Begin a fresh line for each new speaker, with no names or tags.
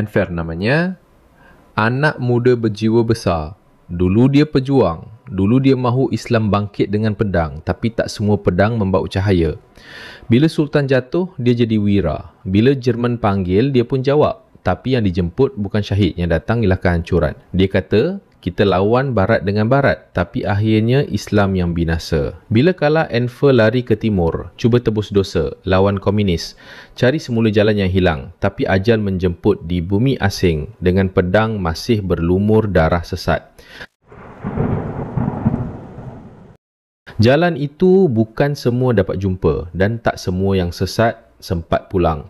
Enver namanya, anak muda berjiwa besar. Dulu dia pejuang. Dulu dia mahu Islam bangkit dengan pedang, tapi tak semua pedang membawa cahaya. Bila Sultan jatuh, dia jadi wira. Bila Jerman panggil, dia pun jawab. Tapi yang dijemput bukan syahid, yang datang ialah kehancuran. Dia kata, kita lawan barat dengan barat, tapi akhirnya Islam yang binasa. Bila kalah, Enver lari ke timur, cuba tebus dosa, lawan komunis, cari semula jalan yang hilang, tapi ajal menjemput di bumi asing dengan pedang masih berlumur darah sesat. Jalan itu bukan semua dapat jumpa dan tak semua yang sesat sempat pulang.